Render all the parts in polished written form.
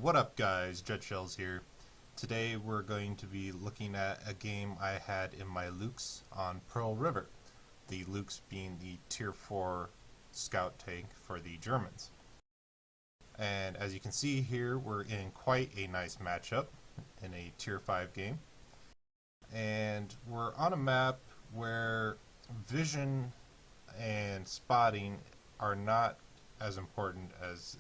What up guys, Jetshells here. Today we're going to be looking at a game I had in my Luchs on Pearl River. The Luchs being the tier 4 scout tank for the Germans. And as you can see here, we're in quite a nice matchup in a tier 5 game. And we're on a map where vision and spotting are not as important as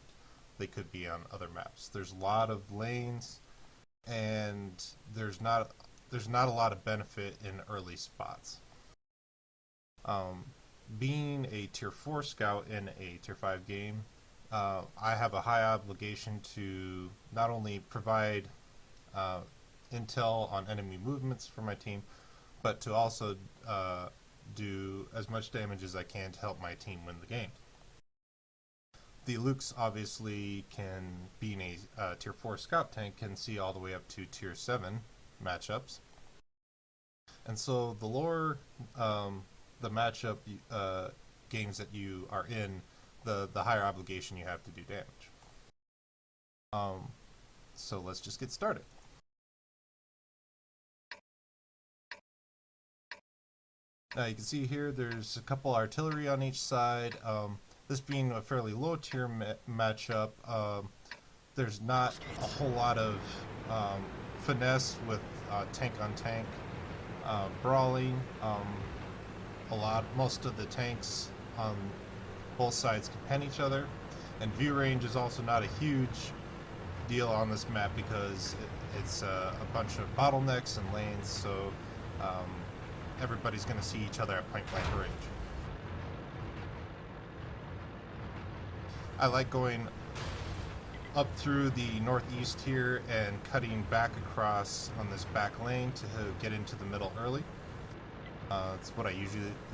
they could be on other maps. There's a lot of lanes, and there's not a lot of benefit in early spots. Being a tier 4 scout in a tier 5 game, I have a high obligation to not only provide intel on enemy movements for my team, but to also do as much damage as I can to help my team win the game. The Luchs obviously can, being a tier 4 scout tank, can see all the way up to tier 7 matchups. And so the lower the matchup games that you are in, the higher obligation you have to do damage. So let's just get started. Now you can see here there's a couple artillery on each side. This being a fairly low tier matchup, there's not a whole lot of finesse with tank on tank brawling. Most of the tanks on both sides can pen each other, and view range is also not a huge deal on this map because it's a bunch of bottlenecks and lanes, so everybody's going to see each other at point blank range. I like going up through the northeast here and cutting back across on this back lane to get into the middle early. It's what I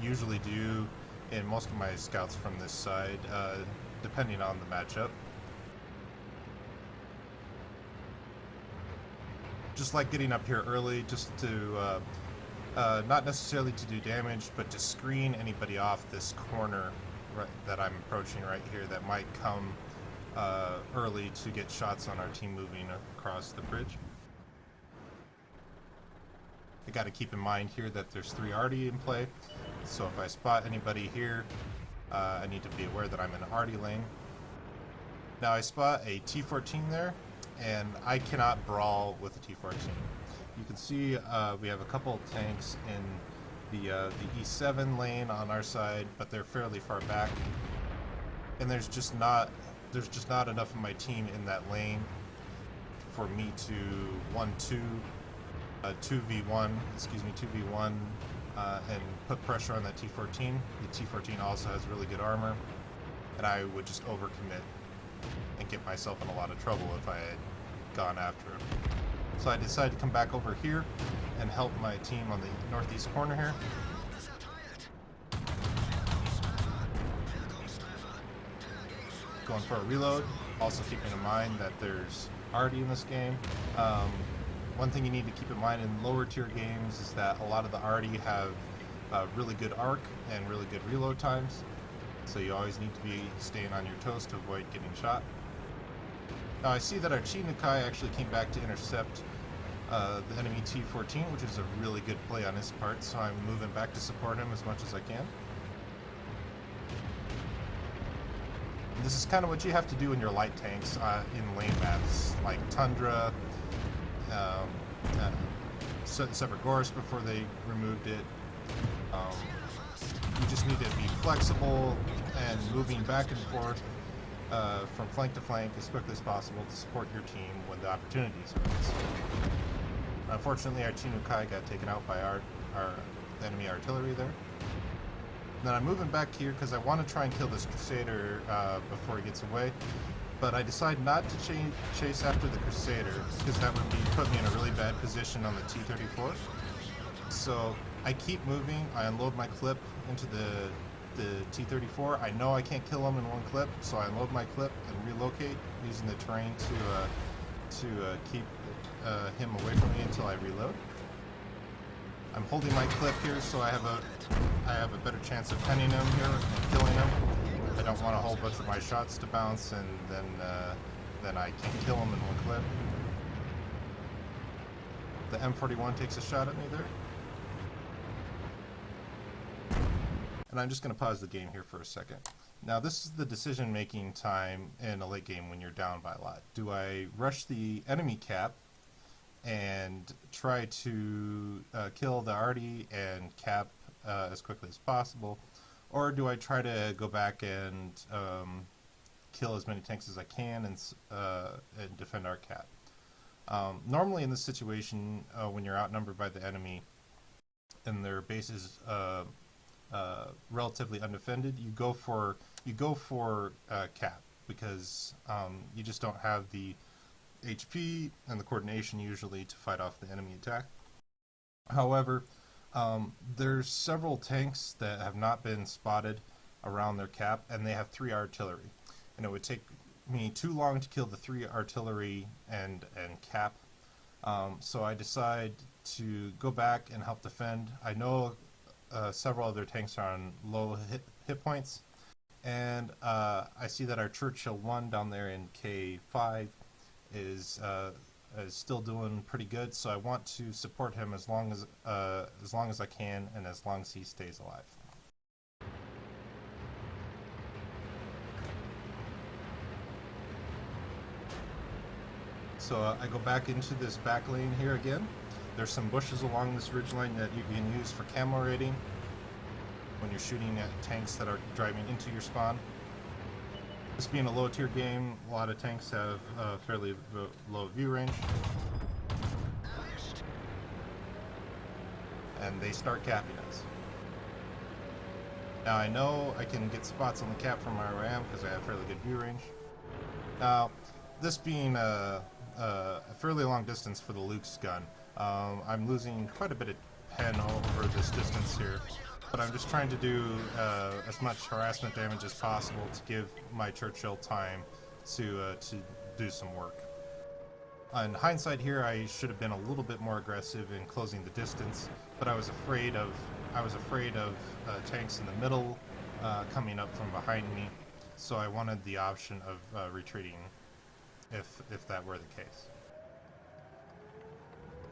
usually do in most of my scouts from this side, depending on the matchup. Just like getting up here early, just to not necessarily to do damage, but to screen anybody off this corner that I'm approaching right here that might come early to get shots on our team moving across the bridge. I got to keep in mind here that there's 3 arty in play, so if I spot anybody here, I need to be aware that I'm in an arty lane. Now I spot a T-14 there, and I cannot brawl with a T-14. You can see we have a couple of tanks in the E7 lane on our side, but they're fairly far back, and there's just not enough of my team in that lane for me to 2v1 and put pressure on that T-14. The T-14 also has really good armor, and I would just overcommit and get myself in a lot of trouble if I had gone after him. So I decided to come back over here and help my team on the northeast corner here. Going for a reload, also keeping in mind that there's arty in this game. One thing you need to keep in mind in lower tier games is that a lot of the arty have really good arc and really good reload times, so you always need to be staying on your toes to avoid getting shot. Now I see that our Chi-Nukai actually came back to intercept the enemy T-14, which is a really good play on his part, so I'm moving back to support him as much as I can. This is kind of what you have to do in your light tanks in lane maps, like Tundra, Severgorsk before they removed it. You just need to be flexible and moving back and forth from flank to flank as quickly as possible to support your team when the opportunities arise. Unfortunately, our Chi-Nukai got taken out by our enemy artillery there. And then I'm moving back here because I want to try and kill this Crusader before he gets away, but I decide not to chase after the Crusader because that would put me in a really bad position on the T-34. So I keep moving. I unload my clip into the T-34. I know I can't kill him in one clip, so I unload my clip and relocate using the terrain to keep him away from me until I reload. I'm holding my clip here so I have a better chance of penning him here and killing him. I don't want a whole bunch of my shots to bounce and then then I can't kill him in one clip. The M41 takes a shot at me there. And I'm just going to pause the game here for a second. Now this is the decision-making time in a late game when you're down by a lot. Do I rush the enemy cap and try to kill the arty and cap as quickly as possible? Or do I try to go back and kill as many tanks as I can and defend our cap? Normally in this situation, when you're outnumbered by the enemy and their base is relatively undefended, you go for cap, because you just don't have the HP and the coordination usually to fight off the enemy attack. However, there's several tanks that have not been spotted around their cap, and they have 3 artillery, and it would take me too long to kill the 3 artillery and cap. So I decide to go back and help defend. I know several other tanks are on low hit points, and I see that our Churchill 1 down there in K5 is still doing pretty good, so I want to support him as long as I can, and as long as he stays alive. So I go back into this back lane here again. There's some bushes along this ridgeline that you can use for camo rating when you're shooting at tanks that are driving into your spawn. This being a low tier game, a lot of tanks have fairly low view range, and they start capping us. Now I know I can get spots on the cap from where I am because I have fairly good view range. Now, this being a fairly long distance for the Luchs gun, I'm losing quite a bit of pen over this distance here, but I'm just trying to do as much harassment damage as possible to give my Churchill time to do some work. In hindsight here, I should have been a little bit more aggressive in closing the distance, but I was afraid of tanks in the middle coming up from behind me, so I wanted the option of retreating if that were the case.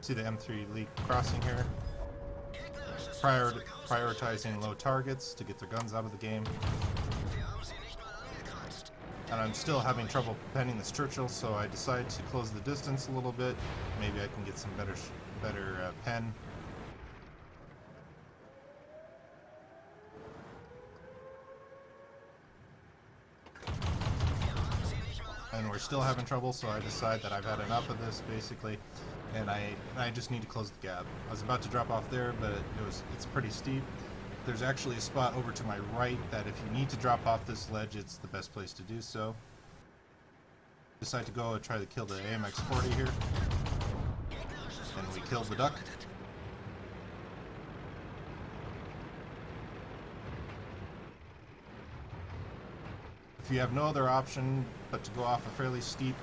See the M3 Elite crossing here, prioritizing low targets to get their guns out of the game. And I'm still having trouble penning this Churchill, so I decide to close the distance a little bit. Maybe I can get some better pen. And we're still having trouble, so I decide that I've had enough of this, basically, and I just need to close the gap. I was about to drop off there, but it's pretty steep. There's actually a spot over to my right that if you need to drop off this ledge, it's the best place to do so. Decide to go and try to kill the AMX-40 here, and we killed the duck. If you have no other option but to go off a fairly steep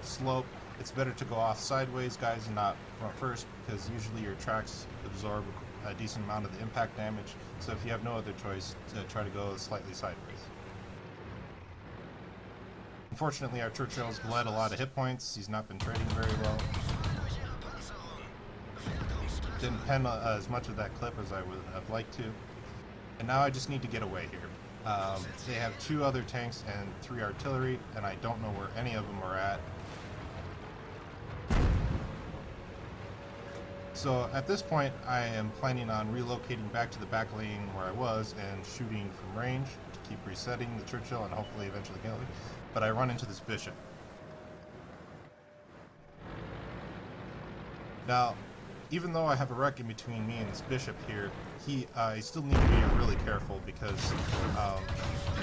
slope, it's better to go off sideways, guys, and not front first, because usually your tracks absorb a decent amount of the impact damage. So if you have no other choice, try to go slightly sideways. Unfortunately, our Churchill's bled a lot of hit points. He's not been trading very well. Didn't pen as much of that clip as I would have liked to. And now I just need to get away here. They have 2 other tanks and 3 artillery, and I don't know where any of them are at. So at this point, I am planning on relocating back to the back lane where I was and shooting from range to keep resetting the Churchill and hopefully eventually kill it. But I run into this bishop. Now, even though I have a wreck in between me and this bishop here, I still need to be really careful because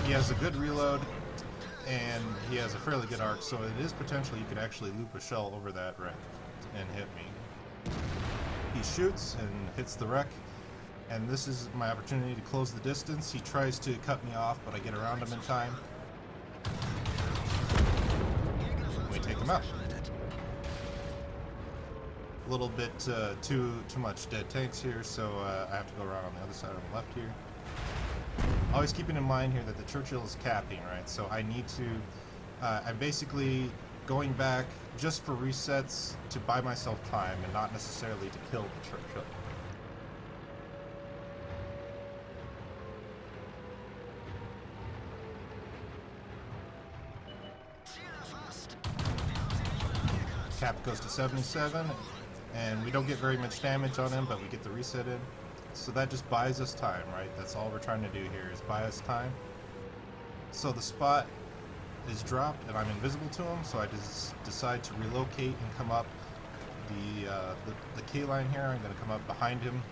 he has a good reload and he has a fairly good arc, so it is potential you could actually loop a shell over that wreck and hit me. He shoots and hits the wreck, and this is my opportunity to close the distance. He tries to cut me off, but I get around him in time. We take him out. A little bit too much dead tanks here, so I have to go around on the other side on the left here. Always keeping in mind here that the Churchill is capping, right? So I need to I'm basically going back just for resets to buy myself time and not necessarily to kill the Churchill. Cap goes to 77, and we don't get very much damage on him, but we get the reset in. So that just buys us time, right? That's all we're trying to do here, is buy us time. So the spot is dropped, and I'm invisible to him, so I just decide to relocate and come up the K line here. I'm going to come up behind him.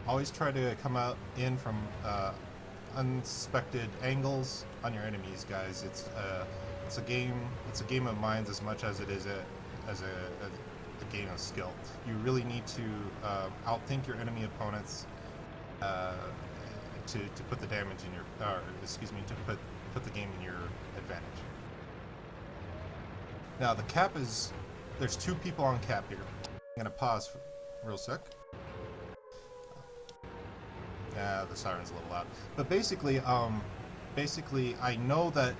Always try to come out in from unsuspected angles on your enemies, guys. It's a game of minds as much as it is a game of skill. You really need to outthink your enemy opponents to put the damage in your, to put the game in your advantage. Now the cap is, there's two people on cap here. I'm gonna pause for real sec. Yeah, the siren's a little loud. But basically I know that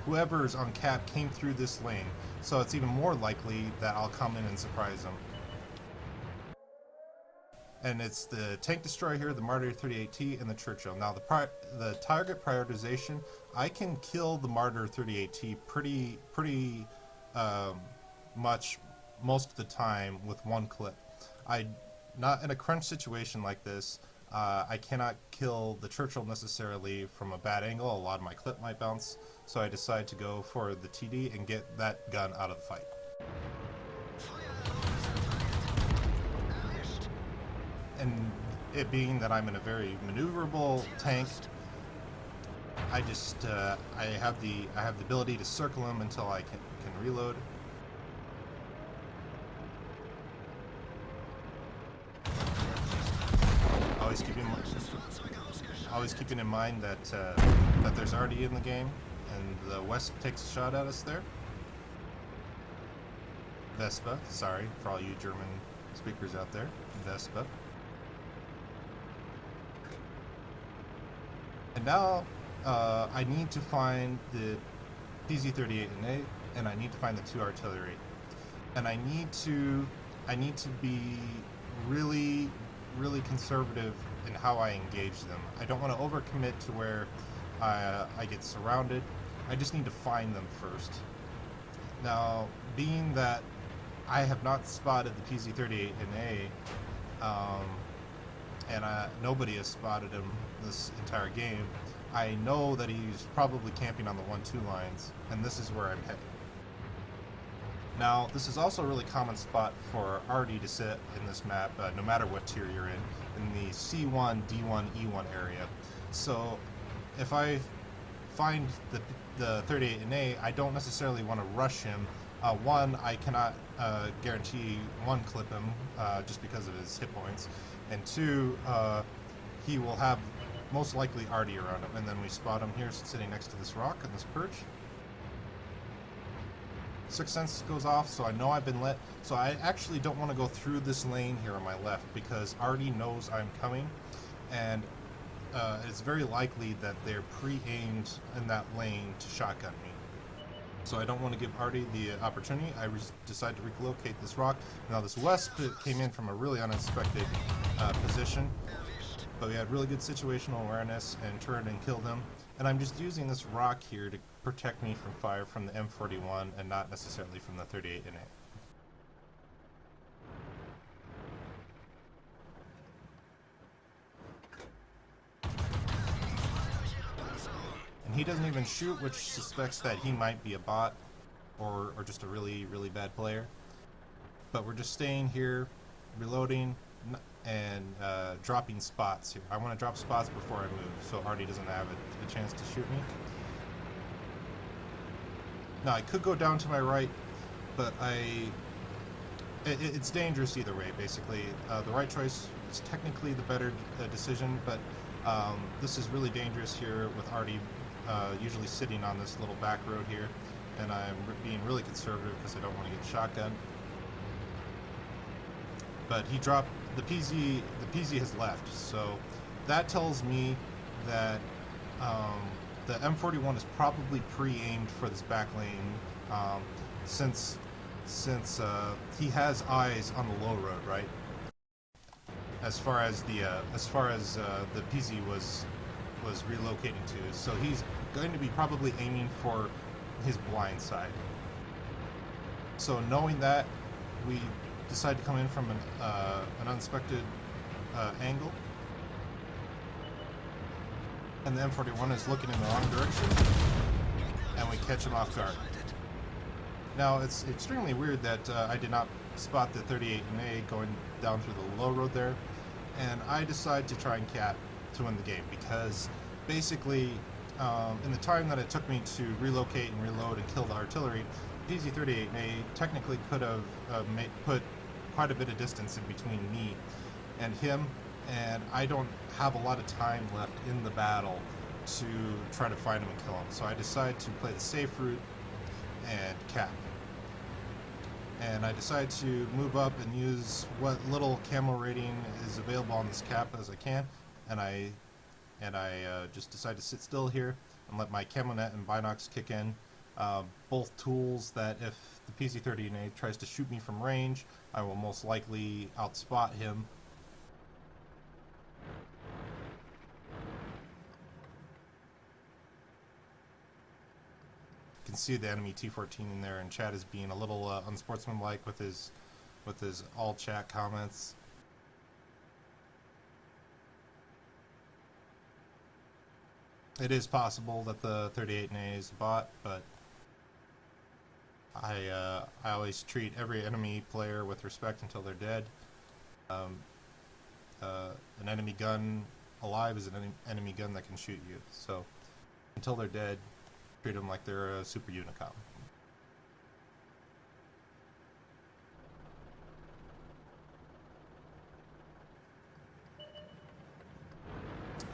whoever's on cap came through this lane, so it's even more likely that I'll come in and surprise them. And it's the tank destroyer here, the Martyr 38T, and the Churchill. Now the target prioritization, I can kill the Martyr 38T pretty much most of the time with one clip. Not in a crunch situation like this. I cannot kill the Churchill necessarily from a bad angle. A lot of my clip might bounce, so I decide to go for the TD and get that gun out of the fight. And it being that I'm in a very maneuverable tank, I just I have the ability to circle him until I can reload. Always keeping in mind that that there's already in the game, and the West takes a shot at us there. Vespa, sorry for all you German speakers out there. Vespa. And now I need to find the PZ-38 and A, and I need to find the 2 artillery, and I need to be really conservative in how I engage them. I don't want to overcommit to where I get surrounded. I just need to find them first. Now, being that I have not spotted the PZ-38 in A, and nobody has spotted him this entire game, I know that he's probably camping on the 1-2 lines, and this is where I'm heading. Now, this is also a really common spot for RD to sit in this map, no matter what tier you're in the C1, D1, E1 area. So, if I find the 38 in A, I don't necessarily want to rush him. One, I cannot guarantee one clip him just because of his hit points, and two, he will have most likely RD around him, and then we spot him here sitting next to this rock and this perch. Sixth Sense goes off, so I know I've been lit. So I actually don't want to go through this lane here on my left because RD knows I'm coming, and it's very likely that they're pre-aimed in that lane to shotgun me. So I don't want to give RD the opportunity. I decide to relocate this rock. Now this West came in from a really unexpected position, but we had really good situational awareness and turned and killed him. And I'm just using this rock here to protect me from fire from the M41 and not necessarily from the 38 in A. And he doesn't even shoot, which suspects that he might be a bot or just a really bad player. But we're just staying here, reloading, and dropping spots here. I want to drop spots before I move, so Artie doesn't have a chance to shoot me. Now I could go down to my right, but it's dangerous either way, basically. The right choice is technically the better decision, but this is really dangerous here with Artie usually sitting on this little back road here, and I'm being really conservative because I don't want to get shotgunned. But he dropped the PZ. The PZ has left, so that tells me that the M41 is probably pre-aimed for this back lane, since he has eyes on the low road, right? As far as the PZ was relocating to, so he's going to be probably aiming for his blind side. So knowing that, we decide to come in from an unexpected angle, and the M41 is looking in the wrong direction, and we catch him off guard. Now, it's extremely weird that I did not spot the 38A going down through the low road there, and I decide to try and cap to win the game, because basically, in the time that it took me to relocate and reload and kill the artillery, PZ-38A technically could have put quite a bit of distance in between me and him, and I don't have a lot of time left in the battle to try to find him and kill him. So I decide to play the safe route and cap. And I decide to move up and use what little camo rating is available on this cap as I can, and I just decide to sit still here and let my camo net and binocs kick in. Both tools that if the PZ-38A tries to shoot me from range, I will most likely outspot him. You can see the enemy T-14 in there, and Chad is being a little unsportsmanlike with his all chat comments. It is possible that the 38A is a bot, but I always treat every enemy player with respect until they're dead. An enemy gun alive is an enemy gun that can shoot you, so until they're dead, treat them like they're a super unicom.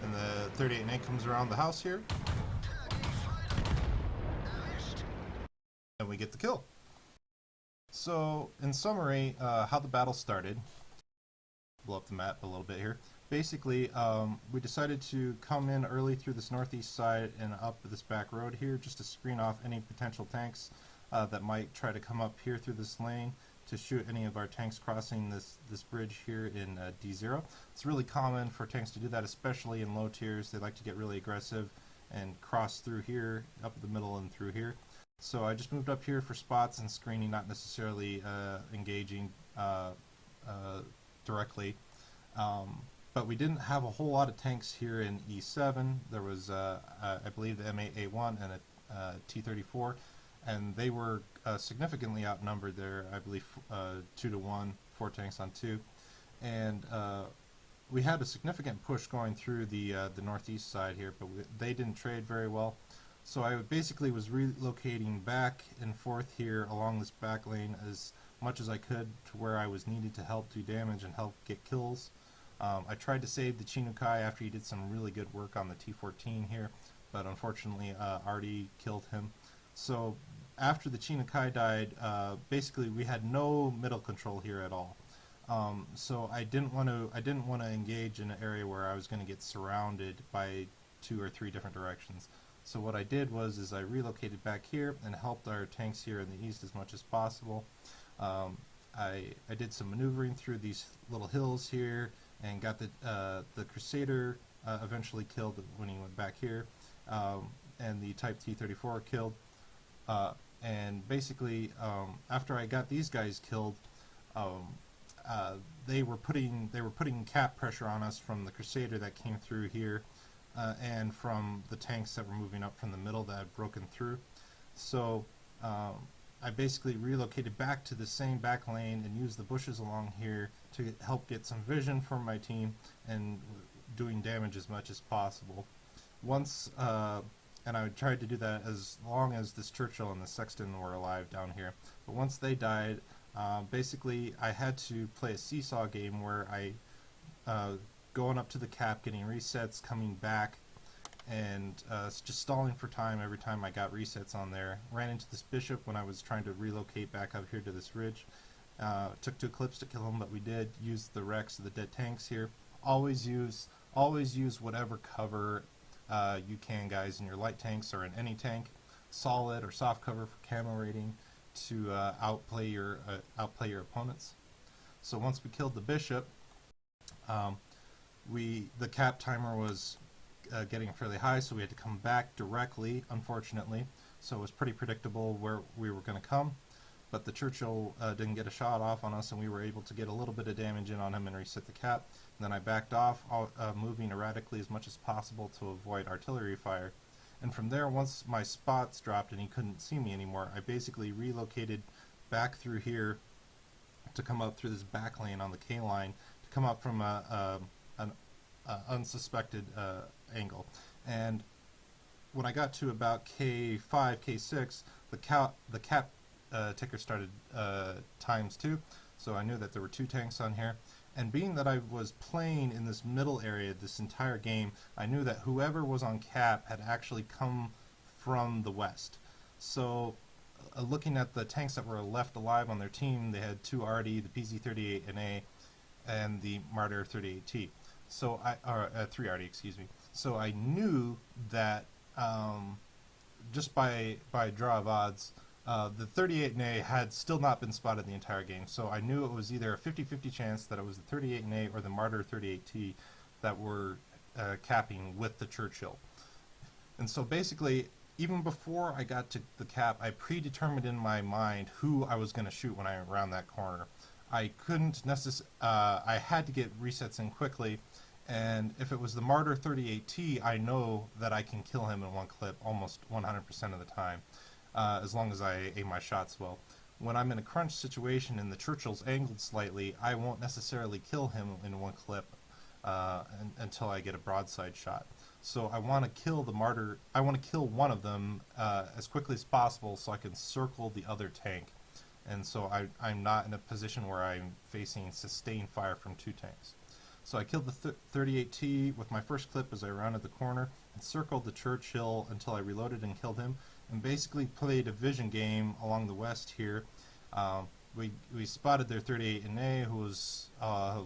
And the 38A comes around the house here, and we get the kill. So, in summary, how the battle started. Blow up the map a little bit here. Basically, we decided to come in early through this northeast side and up this back road here, just to screen off any potential tanks that might try to come up here through this lane to shoot any of our tanks crossing this bridge here in D0. It's really common for tanks to do that, especially in low tiers. They like to get really aggressive and cross through here, up the middle and through here. So I just moved up here for spots and screening, not necessarily engaging directly. But we didn't have a whole lot of tanks here in E7. There was, I believe, the M8A1 and a T-34, and they were significantly outnumbered there. I believe 2 to 1, 4 tanks on 2, and we had a significant push going through the northeast side here, but they didn't trade very well. So I basically was relocating back and forth here along this back lane as much as I could to where I was needed to help do damage and help get kills. I tried to save the Chinukai after he did some really good work on the T-14 here, but unfortunately Artie killed him. So after the Chinukai died, basically we had no middle control here at all. So I didn't want to engage in an area where I was going to get surrounded by 2 or 3 different directions. So what I did was I relocated back here and helped our tanks here in the east as much as possible. I did some maneuvering through these little hills here and got the Crusader eventually killed when he went back here, and the Type T-34 killed. And basically, after I got these guys killed, they were putting cap pressure on us from the Crusader that came through here, and from the tanks that were moving up from the middle that had broken through. So I basically relocated back to the same back lane and used the bushes along here to help get some vision for my team and doing damage as much as possible. Once, and I tried to do that as long as this Churchill and the Sexton were alive down here. But once they died, basically I had to play a seesaw game where I going up to the cap, getting resets, coming back, and just stalling for time every time I got resets on there. Ran into this bishop when I was trying to relocate back up here to this ridge. Took 2 clips to kill him, but we did use the wrecks of the dead tanks here. Always use whatever cover you can, guys, in your light tanks or in any tank, solid or soft cover for camo rating to outplay your opponents. So once we killed the bishop, the cap timer was getting fairly high, so we had to come back directly, unfortunately. So it was pretty predictable where we were going to come. But the Churchill didn't get a shot off on us, and we were able to get a little bit of damage in on him and reset the cap. And then I backed off, moving erratically as much as possible to avoid artillery fire. And from there, once my spots dropped and he couldn't see me anymore, I basically relocated back through here to come up through this back lane on the K line, to come up from an unsuspected angle. And when I got to about K5, K6, the cap ticker started ×2, so I knew that there were 2 tanks on here. And being that I was playing in this middle area this entire game, I knew that whoever was on cap had actually come from the west. So looking at the tanks that were left alive on their team, they had 2 RD, the PZ-38NA, and the Martyr 38T. So 3 RD, excuse me. So I knew that just by draw of odds, the 38NA had still not been spotted the entire game, so I knew it was either a 50-50 chance that it was the 38NA or the Martyr 38T that were capping with the Churchill. And so basically, even before I got to the cap, I predetermined in my mind who I was going to shoot when I went around that corner. I couldn't I had to get resets in quickly, and if it was the Martyr 38T, I know that I can kill him in one clip almost 100% of the time. As long as I aim my shots well. When I'm in a crunch situation and the Churchill's angled slightly, I won't necessarily kill him in one clip until I get a broadside shot. So I want to kill the Martyr. I want to kill one of them as quickly as possible so I can circle the other tank. And so I'm not in a position where I'm facing sustained fire from 2 tanks. So I killed the 38T with my first clip as I rounded the corner and circled the Churchill until I reloaded and killed him, and basically played a vision game along the west here. We spotted their 38NA, who was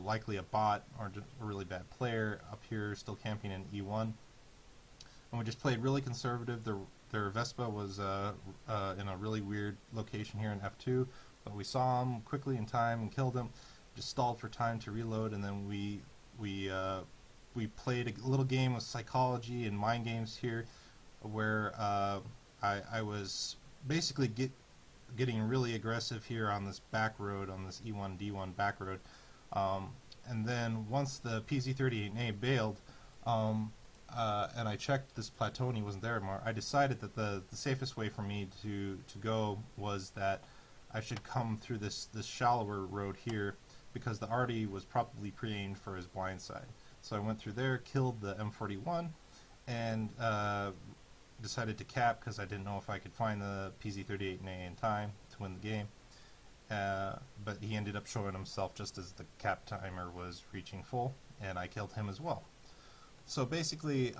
likely a bot or just a really bad player, up here still camping in E1. And we just played really conservative. Their Vespa was in a really weird location here in F2, but we saw him quickly in time and killed him. Just stalled for time to reload, and then we played a little game of psychology and mind games here, where I was basically getting really aggressive here on this back road, on this E1 D1 back road, and then once the PZ-38NA bailed, and I checked this plateau and he wasn't there anymore, I decided that the safest way for me to go was that I should come through this shallower road here, because the RD was probably pre-aimed for his blind side. So I went through there, killed the M41, and decided to cap because I didn't know if I could find the PZ-38NA in time to win the game. But he ended up showing himself just as the cap timer was reaching full, and I killed him as well. So basically,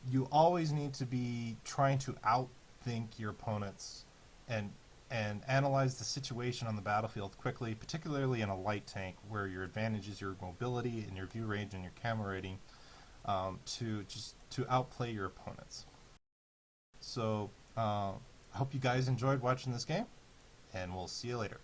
you always need to be trying to outthink your opponents and analyze the situation on the battlefield quickly, particularly in a light tank where your advantage is your mobility and your view range and your camo rating, to outplay your opponents. So I hope you guys enjoyed watching this game, and we'll see you later.